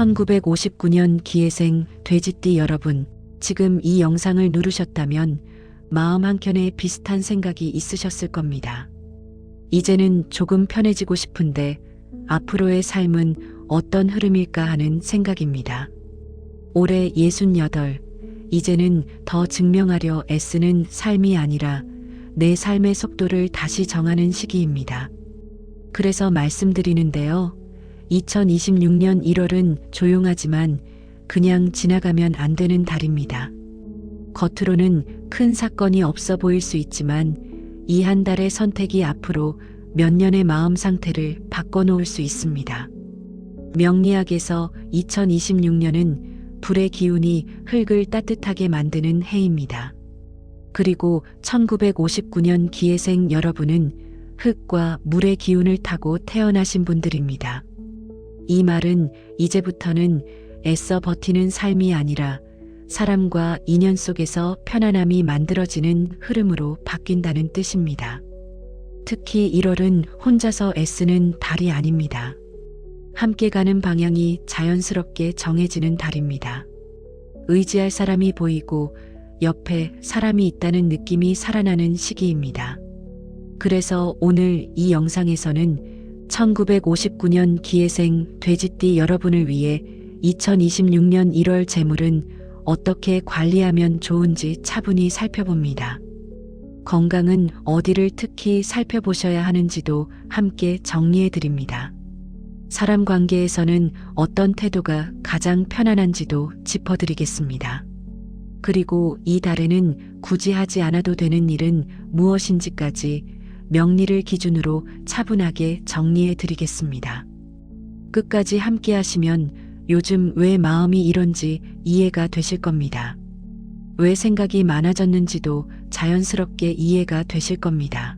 1959년 기회생 돼지띠 여러분, 지금 이 영상을 누르셨다면 마음 한켠에 비슷한 생각이 있으셨을 겁니다. 이제는 조금 편해지고 싶은데 앞으로의 삶은 어떤 흐름일까 하는 생각입니다. 올해 68, 이제는 더 증명하려 애쓰는 삶이 아니라 내 삶의 속도를 다시 정하는 시기입니다. 그래서 말씀드리는데요. 2026년 1월은 조용하지만 그냥 지나가면 안 되는 달입니다. 겉으로는 큰 사건이 없어 보일 수 있지만 이 한 달의 선택이 앞으로 몇 년의 마음 상태를 바꿔놓을 수 있습니다. 명리학에서 2026년은 불의 기운이 흙을 따뜻하게 만드는 해입니다. 그리고 1959년 기회생 여러분은 흙과 물의 기운을 타고 태어나신 분들입니다. 이 말은 이제부터는 애써 버티는 삶이 아니라 사람과 인연 속에서 편안함이 만들어지는 흐름으로 바뀐다는 뜻입니다. 특히 1월은 혼자서 애쓰는 달이 아닙니다. 함께 가는 방향이 자연스럽게 정해지는 달입니다. 의지할 사람이 보이고 옆에 사람이 있다는 느낌이 살아나는 시기입니다. 그래서 오늘 이 영상에서는 1959년 기회생 돼지띠 여러분을 위해 2026년 1월 재물은 어떻게 관리하면 좋은지 차분히 살펴봅니다. 건강은 어디를 특히 살펴보셔야 하는지도 함께 정리해 드립니다. 사람 관계에서는 어떤 태도가 가장 편안한지도 짚어드리겠습니다. 그리고 이 달에는 굳이 하지 않아도 되는 일은 무엇인지까지 명리를 기준으로 차분하게 정리해 드리겠습니다. 끝까지 함께 하시면 요즘 왜 마음이 이런지 이해가 되실 겁니다. 왜 생각이 많아졌는지도 자연스럽게 이해가 되실 겁니다.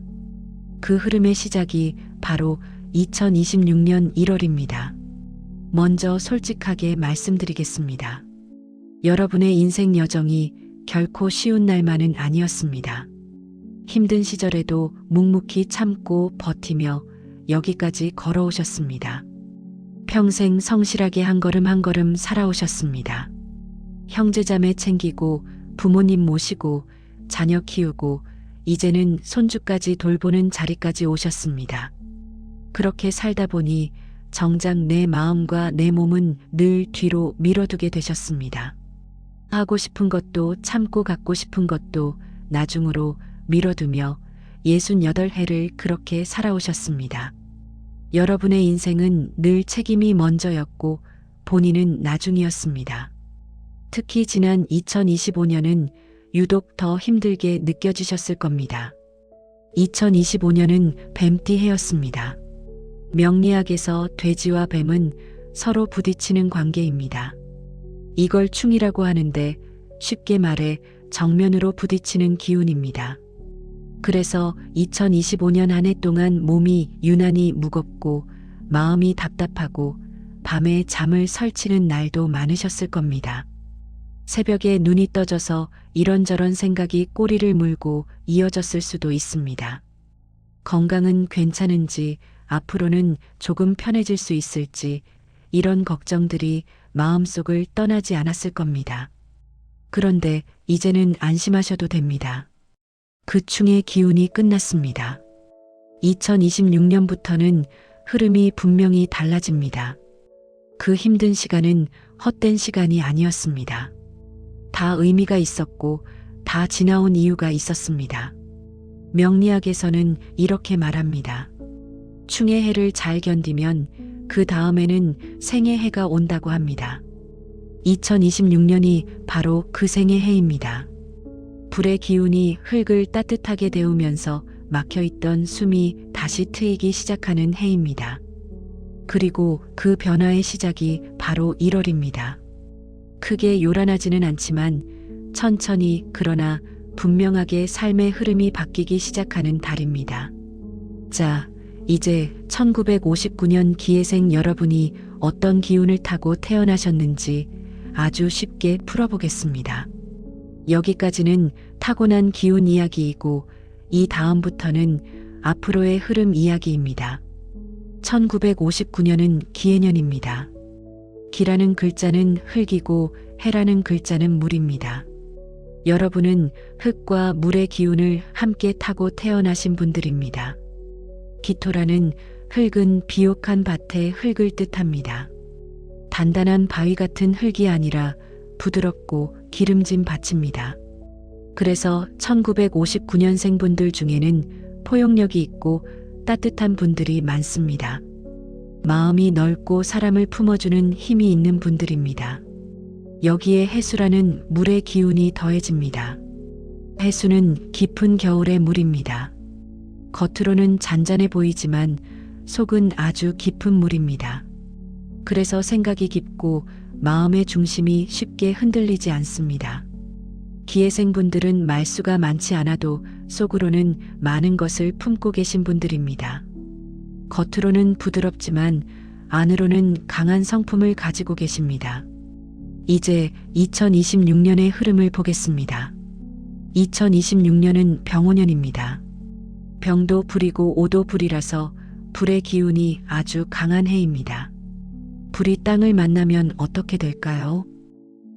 그 흐름의 시작이 바로 2026년 1월입니다. 먼저 솔직하게 말씀드리겠습니다. 여러분의 인생 여정이 결코 쉬운 날만은 아니었습니다. 힘든 시절에도 묵묵히 참고 버티며 여기까지 걸어오셨습니다. 평생 성실하게 한 걸음 한 걸음 살아오셨습니다. 형제자매 챙기고 부모님 모시고 자녀 키우고 이제는 손주까지 돌보는 자리까지 오셨습니다. 그렇게 살다 보니 정작 내 마음과 내 몸은 늘 뒤로 밀어두게 되셨습니다. 하고 싶은 것도 참고 갖고 싶은 것도 나중으로 밀어두며 68해를 그렇게 살아오셨습니다. 여러분의 인생은 늘 책임이 먼저였고 본인은 나중이었습니다. 특히 지난 2025년은 유독 더 힘들게 느껴지셨을 겁니다. 2025년은 뱀띠 해였습니다. 명리학에서 돼지와 뱀은 서로 부딪히는 관계입니다. 이걸 충이라고 하는데 쉽게 말해 정면으로 부딪히는 기운입니다. 그래서 2025년 한 해 동안 몸이 유난히 무겁고 마음이 답답하고 밤에 잠을 설치는 날도 많으셨을 겁니다. 새벽에 눈이 떠져서 이런저런 생각이 꼬리를 물고 이어졌을 수도 있습니다. 건강은 괜찮은지, 앞으로는 조금 편해질 수 있을지, 이런 걱정들이 마음속을 떠나지 않았을 겁니다. 그런데 이제는 안심하셔도 됩니다. 그 충의 기운이 끝났습니다. 2026년부터는 흐름이 분명히 달라집니다. 그 힘든 시간은 헛된 시간이 아니었습니다. 다 의미가 있었고 다 지나온 이유가 있었습니다. 명리학에서는 이렇게 말합니다. 충의 해를 잘 견디면 그 다음에는 생의 해가 온다고 합니다. 2026년이 바로 그 생의 해입니다. 불의 기운이 흙을 따뜻하게 데우면서 막혀있던 숨이 다시 트이기 시작하는 해입니다. 그리고 그 변화의 시작이 바로 1월입니다. 크게 요란하지는 않지만 천천히 그러나 분명하게 삶의 흐름이 바뀌기 시작하는 달입니다. 자, 이제 1959년 기회생 여러분이 어떤 기운을 타고 태어나셨는지 아주 쉽게 풀어보겠습니다. 여기까지는 타고난 기운 이야기이고 이 다음부터는 앞으로의 흐름 이야기입니다. 1959년은 기해년입니다. 기라는 글자는 흙이고 해라는 글자는 물입니다. 여러분은 흙과 물의 기운을 함께 타고 태어나신 분들입니다. 기토라는 흙은 비옥한 밭의 흙을 뜻합니다. 단단한 바위 같은 흙이 아니라 부드럽고 기름진 밭입니다. 그래서 1959년생 분들 중에는 포용력이 있고 따뜻한 분들이 많습니다. 마음이 넓고 사람을 품어주는 힘이 있는 분들입니다. 여기에 해수라는 물의 기운이 더해집니다. 해수는 깊은 겨울의 물입니다. 겉으로는 잔잔해 보이지만 속은 아주 깊은 물입니다. 그래서 생각이 깊고 마음의 중심이 쉽게 흔들리지 않습니다. 기회생분들은 말수가 많지 않아도 속으로는 많은 것을 품고 계신 분들입니다. 겉으로는 부드럽지만 안으로는 강한 성품을 가지고 계십니다. 이제 2026년의 흐름을 보겠습니다. 2026년은 병오년입니다. 병도 불이고 오도 불이라서 불의 기운이 아주 강한 해입니다. 불이 땅을 만나면 어떻게 될까요?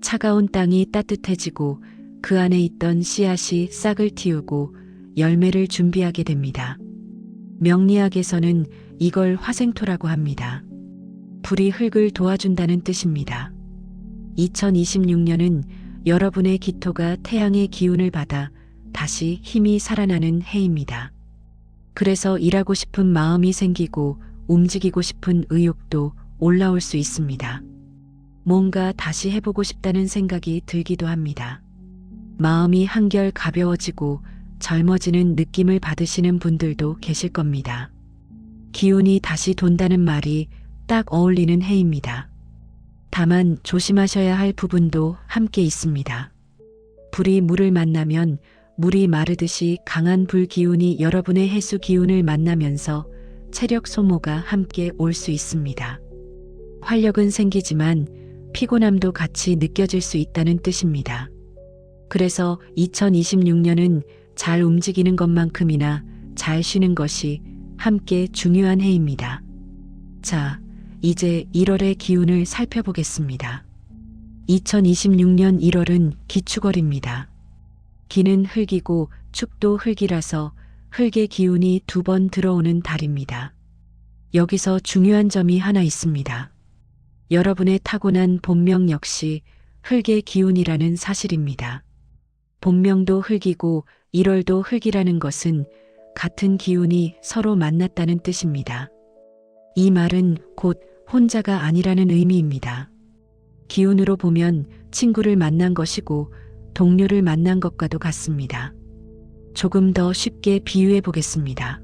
차가운 땅이 따뜻해지고 그 안에 있던 씨앗이 싹을 틔우고 열매를 준비하게 됩니다. 명리학에서는 이걸 화생토라고 합니다. 불이 흙을 도와준다는 뜻입니다. 2026년은 여러분의 기토가 태양의 기운을 받아 다시 힘이 살아나는 해입니다. 그래서 일하고 싶은 마음이 생기고 움직이고 싶은 의욕도 올라올 수 있습니다. 뭔가 다시 해보고 싶다는 생각이 들기도 합니다. 마음이 한결 가벼워지고 젊어지는 느낌을 받으시는 분들도 계실 겁니다. 기운이 다시 돈다는 말이 딱 어울리는 해입니다. 다만 조심하셔야 할 부분도 함께 있습니다. 불이 물을 만나면 물이 마르듯이 강한 불 기운이 여러분의 해수 기운을 만나면서 체력 소모가 함께 올 수 있습니다. 활력은 생기지만 피곤함도 같이 느껴질 수 있다는 뜻입니다. 그래서 2026년은 잘 움직이는 것만큼이나 잘 쉬는 것이 함께 중요한 해입니다. 자, 이제 1월의 기운을 살펴보겠습니다. 2026년 1월은 기축월입니다. 기는 흙이고 축도 흙이라서 흙의 기운이 2번 들어오는 달입니다. 여기서 중요한 점이 하나 있습니다. 여러분의 타고난 본명 역시 흙의 기운이라는 사실입니다. 본명도 흙이고 1월도 흙이라는 것은 같은 기운이 서로 만났다는 뜻입니다. 이 말은 곧 혼자가 아니라는 의미입니다. 기운으로 보면 친구를 만난 것이고 동료를 만난 것과도 같습니다. 조금 더 쉽게 비유해 보겠습니다.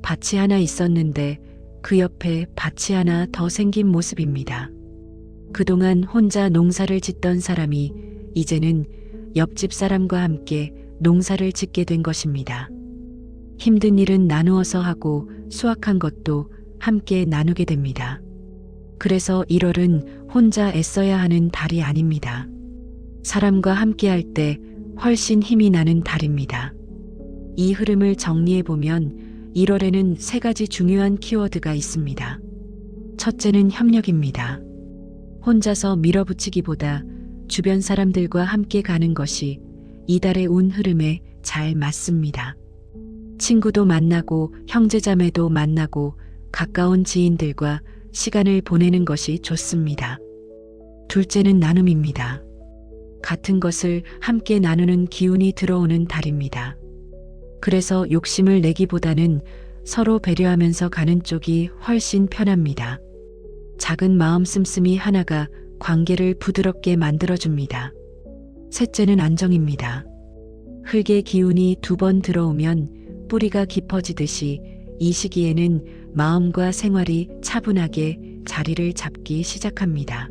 밭이 하나 있었는데 그 옆에 밭이 하나 더 생긴 모습입니다. 그동안 혼자 농사를 짓던 사람이 이제는 옆집 사람과 함께 농사를 짓게 된 것입니다. 힘든 일은 나누어서 하고 수확한 것도 함께 나누게 됩니다. 그래서 1월은 혼자 애써야 하는 달이 아닙니다. 사람과 함께 할 때 훨씬 힘이 나는 달입니다. 이 흐름을 정리해 보면 1월에는 3가지 중요한 키워드가 있습니다. 첫째는 협력입니다. 혼자서 밀어붙이기보다 주변 사람들과 함께 가는 것이 이달의 운 흐름에 잘 맞습니다. 친구도 만나고 형제자매도 만나고 가까운 지인들과 시간을 보내는 것이 좋습니다. 둘째는 나눔입니다. 같은 것을 함께 나누는 기운이 들어오는 달입니다. 그래서 욕심을 내기보다는 서로 배려하면서 가는 쪽이 훨씬 편합니다. 작은 마음 씀씀이 하나가 관계를 부드럽게 만들어줍니다. 셋째는 안정입니다. 흙의 기운이 2번 들어오면 뿌리가 깊어지듯이 이 시기에는 마음과 생활이 차분하게 자리를 잡기 시작합니다.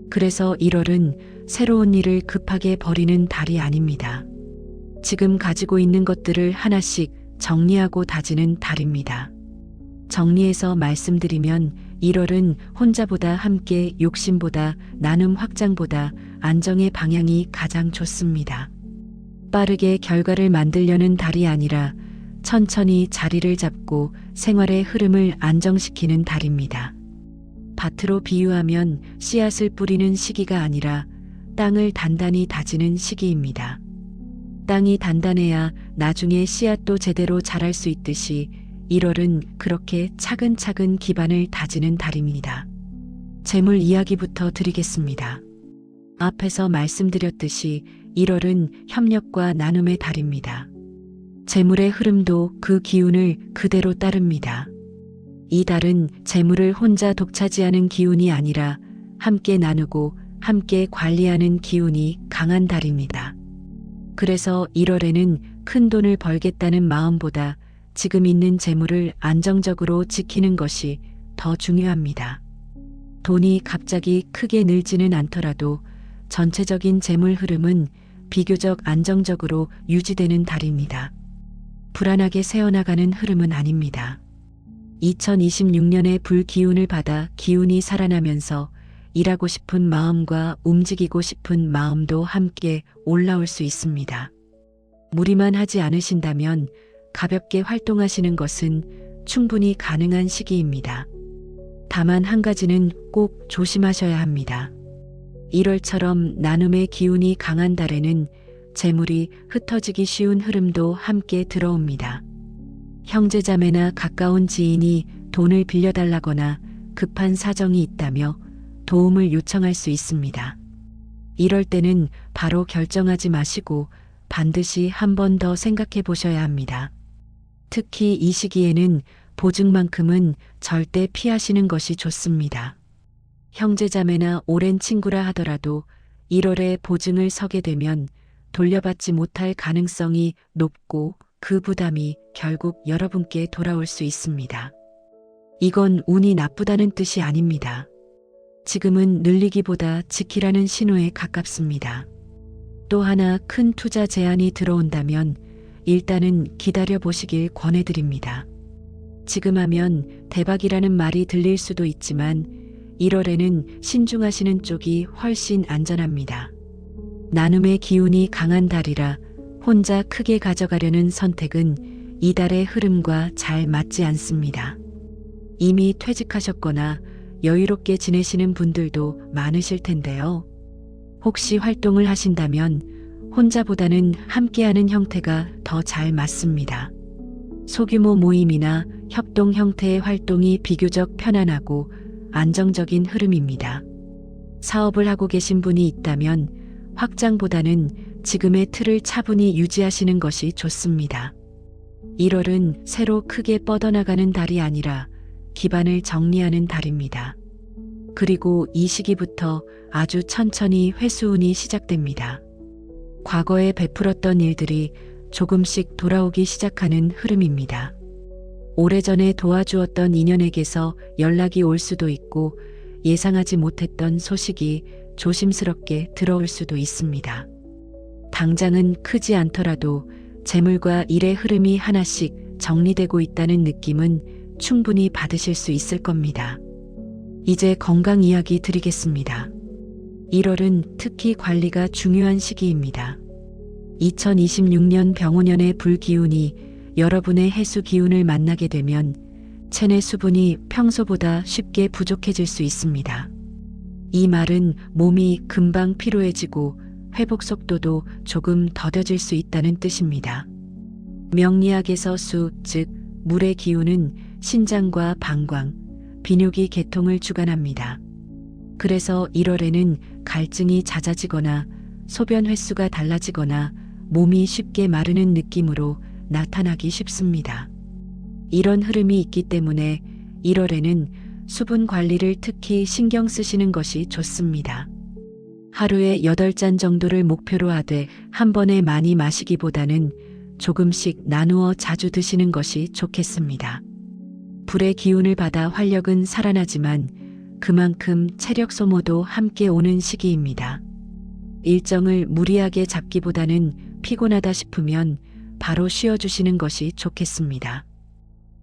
그래서 1월은 새로운 일을 급하게 벌이는 달이 아닙니다. 지금 가지고 있는 것들을 하나씩 정리하고 다지는 달입니다. 정리해서 말씀드리면 1월은 혼자보다 함께, 욕심보다 나눔 확장보다 안정의 방향이 가장 좋습니다. 빠르게 결과를 만들려는 달이 아니라 천천히 자리를 잡고 생활의 흐름을 안정시키는 달입니다. 밭으로 비유하면 씨앗을 뿌리는 시기가 아니라 땅을 단단히 다지는 시기입니다. 땅이 단단해야 나중에 씨앗도 제대로 자랄 수 있듯이 1월은 그렇게 차근차근 기반을 다지는 달입니다. 재물 이야기부터 드리겠습니다. 앞에서 말씀드렸듯이 1월은 협력과 나눔의 달입니다. 재물의 흐름도 그 기운을 그대로 따릅니다. 이 달은 재물을 혼자 독차지하는 기운이 아니라 함께 나누고 함께 관리하는 기운이 강한 달입니다. 그래서 1월에는 큰 돈을 벌겠다는 마음보다 지금 있는 재물을 안정적으로 지키는 것이 더 중요합니다. 돈이 갑자기 크게 늘지는 않더라도 전체적인 재물 흐름은 비교적 안정적으로 유지되는 달입니다. 불안하게 새어나가는 흐름은 아닙니다. 2026년의 불기운을 받아 기운이 살아나면서 일하고 싶은 마음과 움직이고 싶은 마음도 함께 올라올 수 있습니다. 무리만 하지 않으신다면 가볍게 활동하시는 것은 충분히 가능한 시기입니다. 다만 한 가지는 꼭 조심하셔야 합니다. 1월처럼 나눔의 기운이 강한 달에는 재물이 흩어지기 쉬운 흐름도 함께 들어옵니다. 형제자매나 가까운 지인이 돈을 빌려달라거나 급한 사정이 있다며 도움을 요청할 수 있습니다. 이럴 때는 바로 결정하지 마시고 반드시 한 번 더 생각해 보셔야 합니다. 특히 이 시기에는 보증만큼은 절대 피하시는 것이 좋습니다. 형제자매나 오랜 친구라 하더라도 1월에 보증을 서게 되면 돌려받지 못할 가능성이 높고 그 부담이 결국 여러분께 돌아올 수 있습니다. 이건 운이 나쁘다는 뜻이 아닙니다. 지금은 늘리기보다 지키라는 신호에 가깝습니다. 또 하나 큰 투자 제안이 들어온다면 일단은 기다려 보시길 권해드립니다. 지금 하면 대박이라는 말이 들릴 수도 있지만 1월에는 신중하시는 쪽이 훨씬 안전합니다. 나눔의 기운이 강한 달이라 혼자 크게 가져가려는 선택은 이달의 흐름과 잘 맞지 않습니다. 이미 퇴직하셨거나 여유롭게 지내시는 분들도 많으실 텐데요. 혹시 활동을 하신다면 혼자보다는 함께하는 형태가 더 잘 맞습니다. 소규모 모임이나 협동 형태의 활동이 비교적 편안하고 안정적인 흐름입니다. 사업을 하고 계신 분이 있다면 확장보다는 지금의 틀을 차분히 유지하시는 것이 좋습니다. 1월은 새로 크게 뻗어나가는 달이 아니라 기반을 정리하는 달입니다. 그리고 이 시기부터 아주 천천히 회수운이 시작됩니다. 과거에 베풀었던 일들이 조금씩 돌아오기 시작하는 흐름입니다. 오래전에 도와주었던 인연에게서 연락이 올 수도 있고 예상하지 못했던 소식이 조심스럽게 들어올 수도 있습니다. 당장은 크지 않더라도 재물과 일의 흐름이 하나씩 정리되고 있다는 느낌은 충분히 받으실 수 있을 겁니다. 이제 건강 이야기 드리겠습니다. 1월은 특히 관리가 중요한 시기입니다. 2026년 병오년의 불기운이 여러분의 해수 기운을 만나게 되면 체내 수분이 평소보다 쉽게 부족해질 수 있습니다. 이 말은 몸이 금방 피로해지고 회복 속도도 조금 더뎌질 수 있다는 뜻입니다. 명리학에서 수, 즉 물의 기운은 신장과 방광, 비뇨기 계통을 주관합니다. 그래서 1월에는 갈증이 잦아지거나 소변 횟수가 달라지거나 몸이 쉽게 마르는 느낌으로 나타나기 쉽습니다. 이런 흐름이 있기 때문에 1월에는 수분 관리를 특히 신경 쓰시는 것이 좋습니다. 하루에 8잔 정도를 목표로 하되 한 번에 많이 마시기보다는 조금씩 나누어 자주 드시는 것이 좋겠습니다. 불의 기운을 받아 활력은 살아나지만 그만큼 체력 소모도 함께 오는 시기입니다. 일정을 무리하게 잡기보다는 피곤하다 싶으면 바로 쉬어주시는 것이 좋겠습니다.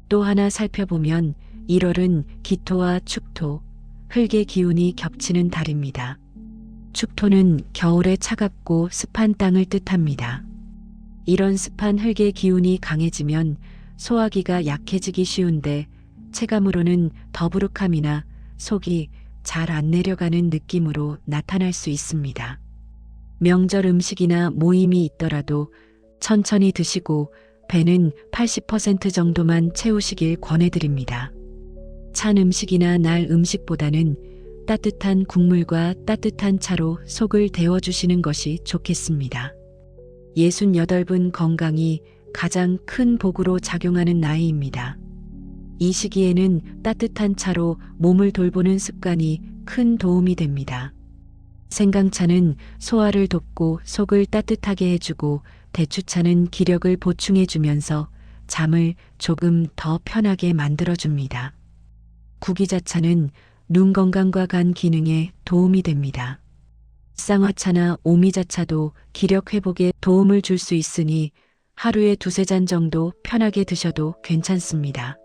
또 하나 살펴보면 1월은 기토와 축토, 흙의 기운이 겹치는 달입니다. 축토는 겨울에 차갑고 습한 땅을 뜻합니다. 이런 습한 흙의 기운이 강해지면 소화기가 약해지기 쉬운데 체감으로는 더부룩함이나 속이 잘 안 내려가는 느낌으로 나타날 수 있습니다. 명절 음식이나 모임이 있더라도 천천히 드시고 배는 80% 정도만 채우시길 권해드립니다. 찬 음식이나 날 음식보다는 따뜻한 국물과 따뜻한 차로 속을 데워주시는 것이 좋겠습니다. 68분 건강이 가장 큰 복으로 작용하는 나이입니다. 이 시기에는 따뜻한 차로 몸을 돌보는 습관이 큰 도움이 됩니다. 생강차는 소화를 돕고 속을 따뜻하게 해주고 대추차는 기력을 보충해주면서 잠을 조금 더 편하게 만들어줍니다. 구기자차는 눈 건강과 간 기능에 도움이 됩니다. 쌍화차나 오미자차도 기력 회복에 도움을 줄 수 있으니 하루에 2~3잔 정도 편하게 드셔도 괜찮습니다.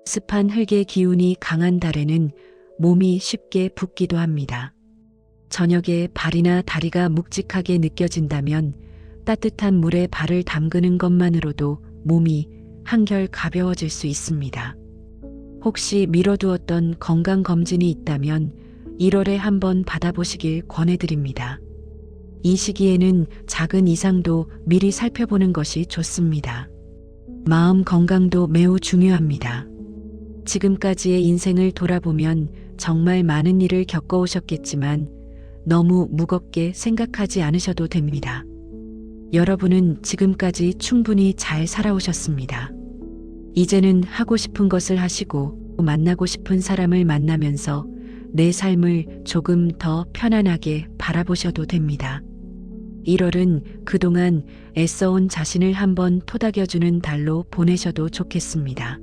습한 흙의 기운이 강한 달에는 몸이 쉽게 붓기도 합니다. 저녁에 발이나 다리가 묵직하게 느껴진다면 따뜻한 물에 발을 담그는 것만으로도 몸이 한결 가벼워질 수 있습니다. 혹시 미뤄두었던 건강검진이 있다면 1월에 한번 받아보시길 권해드립니다. 이 시기에는 작은 이상도 미리 살펴보는 것이 좋습니다. 마음 건강도 매우 중요합니다. 지금까지의 인생을 돌아보면 정말 많은 일을 겪어오셨겠지만 너무 무겁게 생각하지 않으셔도 됩니다. 여러분은 지금까지 충분히 잘 살아오셨습니다. 이제는 하고 싶은 것을 하시고 만나고 싶은 사람을 만나면서 내 삶을 조금 더 편안하게 바라보셔도 됩니다. 1월은 그동안 애써온 자신을 한번 토닥여주는 달로 보내셔도 좋겠습니다.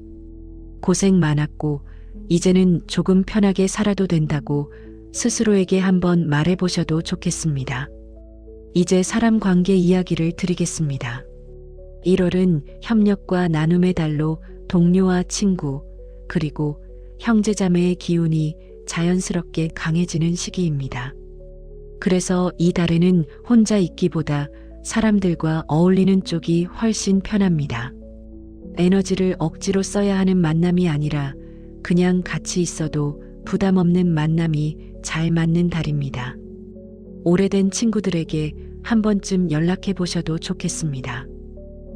고생 많았고 이제는 조금 편하게 살아도 된다고 스스로에게 한번 말해보셔도 좋겠습니다. 이제 사람 관계 이야기를 드리겠습니다. 1월은 협력과 나눔의 달로 동료와 친구, 그리고 형제자매의 기운이 자연스럽게 강해지는 시기입니다. 그래서 이 달에는 혼자 있기보다 사람들과 어울리는 쪽이 훨씬 편합니다. 에너지를 억지로 써야 하는 만남이 아니라 그냥 같이 있어도 부담 없는 만남이 잘 맞는 달입니다. 오래된 친구들에게 한 번쯤 연락해 보셔도 좋겠습니다.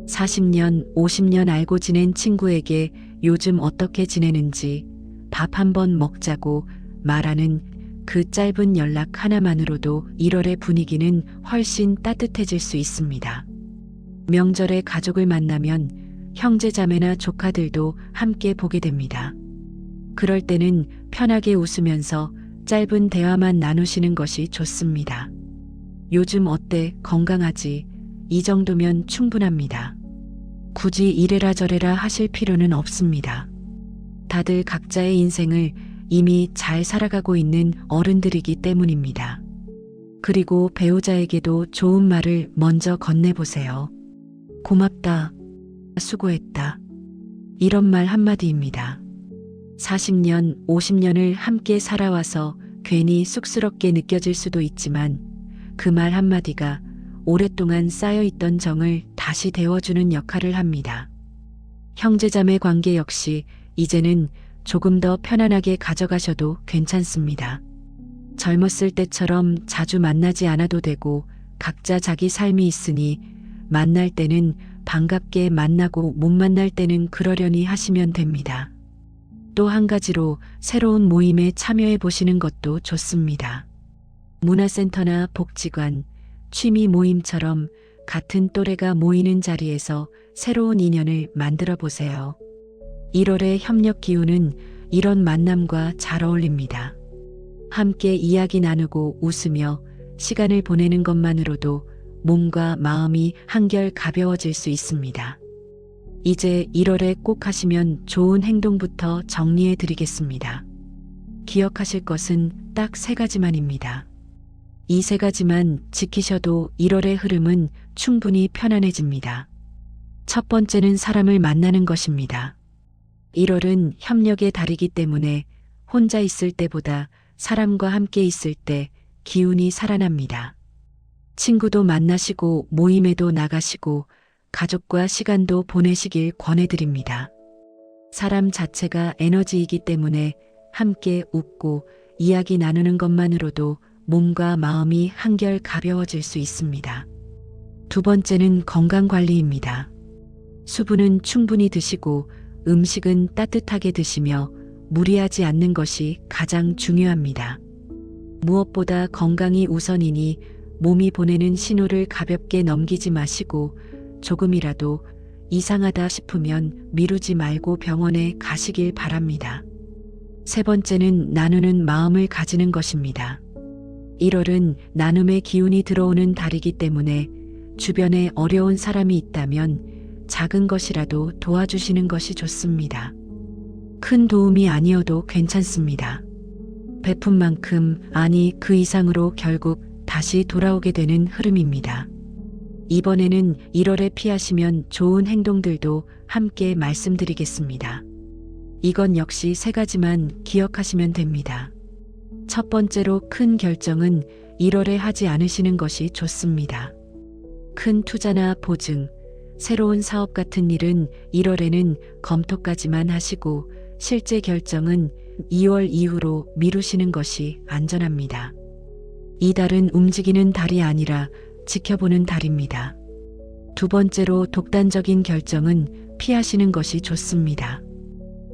40년, 50년 알고 지낸 친구에게 요즘 어떻게 지내는지 밥 한번 먹자고 말하는 그 짧은 연락 하나만으로도 1월의 분위기는 훨씬 따뜻해질 수 있습니다. 명절에 가족을 만나면 형제자매나 조카들도 함께 보게 됩니다. 그럴 때는 편하게 웃으면서 짧은 대화만 나누시는 것이 좋습니다. 요즘 어때? 건강하지? 이 정도면 충분합니다. 굳이 이래라 저래라 하실 필요는 없습니다. 다들 각자의 인생을 이미 잘 살아가고 있는 어른들이기 때문입니다. 그리고 배우자에게도 좋은 말을 먼저 건네보세요. 고맙다. 수고했다. 이런 말 한마디입니다. 40년, 50년을 함께 살아와서 괜히 쑥스럽게 느껴질 수도 있지만 그 말 한마디가 오랫동안 쌓여있던 정을 다시 데워주는 역할을 합니다. 형제자매 관계 역시 이제는 조금 더 편안하게 가져가셔도 괜찮습니다. 젊었을 때처럼 자주 만나지 않아도 되고 각자 자기 삶이 있으니 만날 때는 반갑게 만나고 못 만날 때는 그러려니 하시면 됩니다. 또 한 가지로 새로운 모임에 참여해 보시는 것도 좋습니다. 문화센터나 복지관, 취미 모임처럼 같은 또래가 모이는 자리에서 새로운 인연을 만들어 보세요. 1월의 협력 기운은 이런 만남과 잘 어울립니다. 함께 이야기 나누고 웃으며 시간을 보내는 것만으로도 몸과 마음이 한결 가벼워질 수 있습니다. 이제 1월에 꼭 하시면 좋은 행동부터 정리해 드리겠습니다. 기억하실 것은 딱 3가지만입니다. 이 3가지만 지키셔도 1월의 흐름은 충분히 편안해집니다. 첫 번째는 사람을 만나는 것입니다. 1월은 협력의 달이기 때문에 혼자 있을 때보다 사람과 함께 있을 때 기운이 살아납니다. 친구도 만나시고 모임에도 나가시고 가족과 시간도 보내시길 권해드립니다. 사람 자체가 에너지이기 때문에 함께 웃고 이야기 나누는 것만으로도 몸과 마음이 한결 가벼워질 수 있습니다. 두 번째는 건강관리입니다. 수분은 충분히 드시고 음식은 따뜻하게 드시며 무리하지 않는 것이 가장 중요합니다. 무엇보다 건강이 우선이니 몸이 보내는 신호를 가볍게 넘기지 마시고 조금이라도 이상하다 싶으면 미루지 말고 병원에 가시길 바랍니다. 세 번째는 나누는 마음을 가지는 것입니다. 1월은 나눔의 기운이 들어오는 달이기 때문에 주변에 어려운 사람이 있다면 작은 것이라도 도와주시는 것이 좋습니다. 큰 도움이 아니어도 괜찮습니다. 베푼 만큼, 아니 그 이상으로 결국 다시 돌아오게 되는 흐름입니다. 이번에는 1월에 피하시면 좋은 행동들도 함께 말씀드리겠습니다. 이건 역시 세 가지만 기억하시면 됩니다. 첫 번째로 큰 결정은 1월에 하지 않으시는 것이 좋습니다. 큰 투자나 보증, 새로운 사업 같은 일은 1월에는 검토까지만 하시고 실제 결정은 2월 이후로 미루시는 것이 안전합니다. 이 달은 움직이는 달이 아니라 지켜보는 달입니다. 두 번째로 독단적인 결정은 피하시는 것이 좋습니다.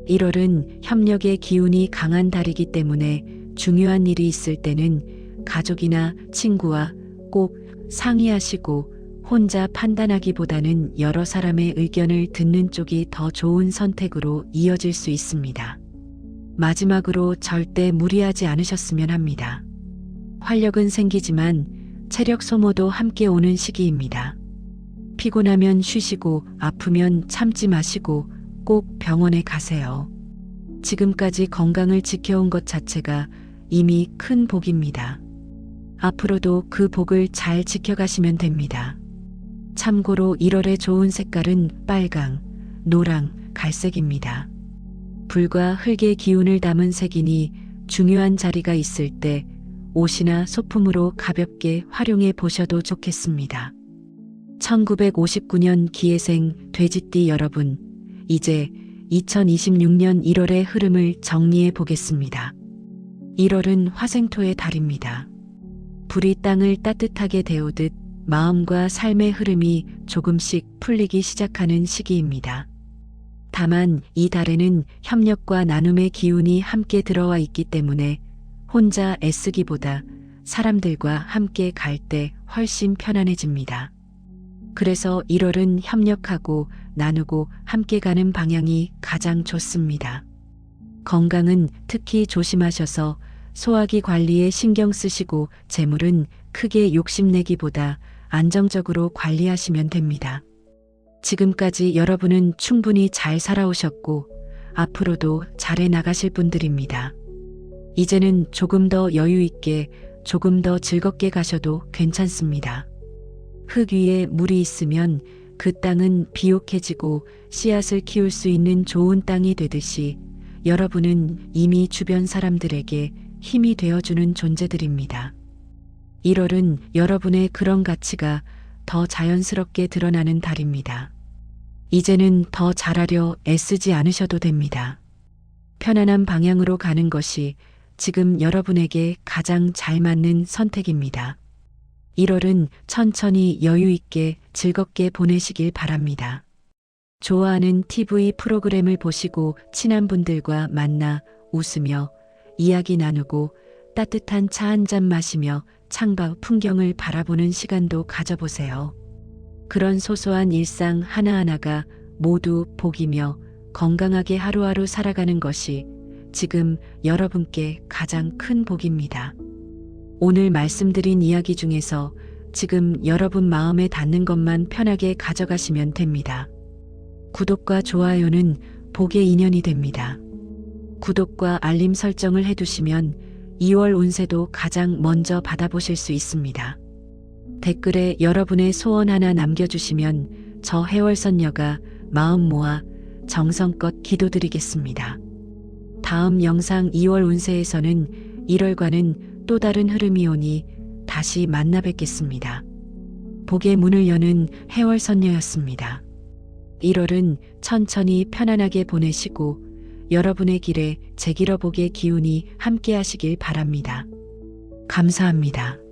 1월은 협력의 기운이 강한 달이기 때문에 중요한 일이 있을 때는 가족이나 친구와 꼭 상의하시고 혼자 판단하기보다는 여러 사람의 의견을 듣는 쪽이 더 좋은 선택으로 이어질 수 있습니다. 마지막으로 절대 무리하지 않으셨으면 합니다. 활력은 생기지만 체력 소모도 함께 오는 시기입니다. 피곤하면 쉬시고 아프면 참지 마시고 꼭 병원에 가세요. 지금까지 건강을 지켜온 것 자체가 이미 큰 복입니다. 앞으로도 그 복을 잘 지켜가시면 됩니다. 참고로 1월의 좋은 색깔은 빨강, 노랑, 갈색입니다. 불과 흙의 기운을 담은 색이니 중요한 자리가 있을 때 옷이나 소품으로 가볍게 활용해 보셔도 좋겠습니다. 1959년 기해생 돼지띠 여러분, 이제 2026년 1월의 흐름을 정리해 보겠습니다. 1월은 화생토의 달입니다. 불이 땅을 따뜻하게 데우듯 마음과 삶의 흐름이 조금씩 풀리기 시작하는 시기입니다. 다만 이 달에는 협력과 나눔의 기운이 함께 들어와 있기 때문에 혼자 애쓰기보다 사람들과 함께 갈 때 훨씬 편안해집니다. 그래서 1월은 협력하고 나누고 함께 가는 방향이 가장 좋습니다. 건강은 특히 조심하셔서 소화기 관리에 신경 쓰시고 재물은 크게 욕심내기보다 안정적으로 관리하시면 됩니다. 지금까지 여러분은 충분히 잘 살아오셨고 앞으로도 잘해 나가실 분들입니다. 이제는 조금 더 여유 있게, 조금 더 즐겁게 가셔도 괜찮습니다. 흙 위에 물이 있으면 그 땅은 비옥해지고 씨앗을 키울 수 있는 좋은 땅이 되듯이 여러분은 이미 주변 사람들에게 힘이 되어주는 존재들입니다. 1월은 여러분의 그런 가치가 더 자연스럽게 드러나는 달입니다. 이제는 더 잘하려 애쓰지 않으셔도 됩니다. 편안한 방향으로 가는 것이 지금 여러분에게 가장 잘 맞는 선택입니다. 1월은 천천히 여유 있게 즐겁게 보내시길 바랍니다. 좋아하는 TV 프로그램을 보시고 친한 분들과 만나 웃으며 이야기 나누고 따뜻한 차 한 잔 마시며 창밖 풍경을 바라보는 시간도 가져보세요. 그런 소소한 일상 하나하나가 모두 복이며 건강하게 하루하루 살아가는 것이 지금 여러분께 가장 큰 복입니다. 오늘 말씀드린 이야기 중에서 지금 여러분 마음에 닿는 것만 편하게 가져가시면 됩니다. 구독과 좋아요는 복의 인연이 됩니다. 구독과 알림 설정을 해두시면 2월 운세도 가장 먼저 받아보실 수 있습니다. 댓글에 여러분의 소원 하나 남겨주시면 저 해월선녀가 마음 모아 정성껏 기도드리겠습니다. 다음 영상 2월 운세에서는 1월과는 또 다른 흐름이 오니 다시 만나 뵙겠습니다. 복의 문을 여는 해월선녀였습니다. 1월은 천천히 편안하게 보내시고 여러분의 길에 제 길어보기의 기운이 함께 하시길 바랍니다. 감사합니다.